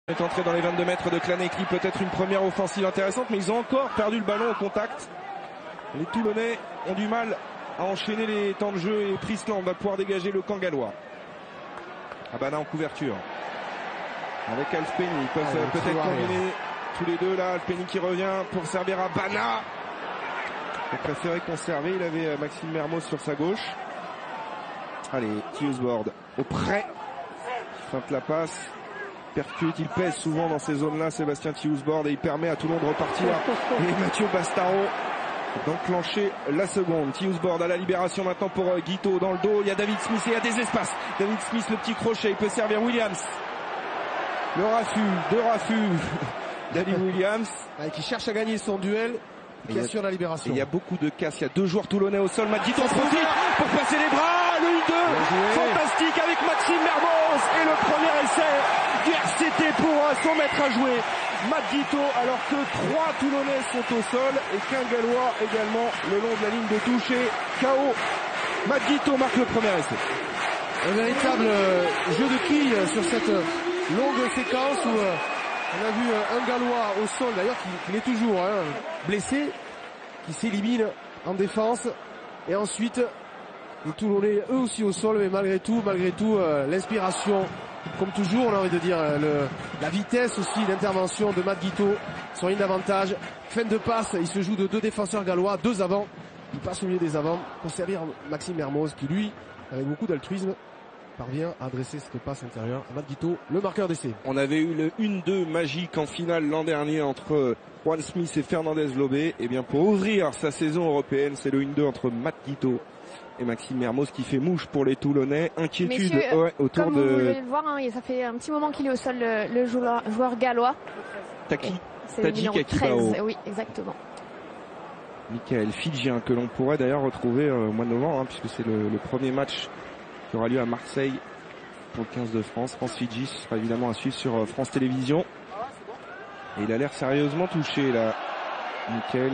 Est entré dans les 22 mètres de Klanekli, peut-être une première offensive intéressante, mais ils ont encore perdu le ballon au contact. Les Toulonnais ont du mal à enchaîner les temps de jeu et Prisland va pouvoir dégager le camp gallois. Abana en couverture. Avec Alfpenny, ils peuvent peut-être combiner tous les deux là. Alfpenny qui revient pour servir à Bana. Il a préféré conserver, il avait Maxime Mermoz sur sa gauche. Allez, Thiusbord au près. Il feinte la passe. Percute, il pèse souvent dans ces zones-là, Sébastien Thiusbord, et il permet à Toulon de repartir. Et Mathieu Bastaro d'enclencher la seconde. Thiusbord à la libération maintenant pour Guito dans le dos. Il y a David Smith et il y a des espaces. David Smith, le petit crochet, il peut servir Williams. Le raffut, David Williams. Qui cherche à gagner son duel et qui assure la libération. Il y a beaucoup de casse, il y a deux joueurs toulonnais au sol. Guito en profite pour passer les bras. Le 1-2, fantastique avec Maxime Mermoz. Et le premier essai du RCT pour son maître à jouer. Guito, alors que 3 Toulonnais sont au sol et qu'un Gallois également le long de la ligne de touche et KO. Guito marque le premier essai. Un véritable jeu de quilles sur cette longue séquence où on a vu un Gallois au sol, d'ailleurs qui est toujours blessé, qui s'élimine en défense, et ensuite les Toulonnais eux aussi au sol, mais malgré tout l'inspiration, comme toujours on a envie de dire, la vitesse aussi d'intervention de Guito sur une avantage, fin de passe, il se joue de 2 défenseurs gallois, 2 avants, il passe au milieu des avants pour servir Maxime Mermoz qui lui, avec beaucoup d'altruisme, parvient à adresser cette passe intérieure à Guito, le marqueur d'essai. On avait eu le 1-2 magique en finale l'an dernier entre Juan Smith et Fernandez Lobé. Et bien pour ouvrir sa saison européenne, c'est le 1-2 entre Guito et Maxime Mermoz qui fait mouche pour les Toulonnais. Inquiétude autour comme de... vous pouvez le voir, ça fait un petit moment qu'il est au sol, le joueur gallois. Tadjik Akibao. Oui, exactement. Michael Fidjien, que l'on pourrait d'ailleurs retrouver au mois de novembre, puisque c'est le premier match qui aura lieu à Marseille pour le 15 de France. France-Fidji, ce sera évidemment à suivre sur France Télévisions. Et il a l'air sérieusement touché là, Michael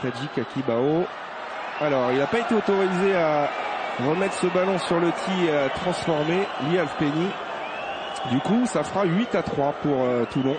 Tadjik Akibao. Alors, il n'a pas été autorisé à remettre ce ballon sur le tee et à transformer Lee Alfpenny. Du coup, ça fera 8-3 pour Toulon.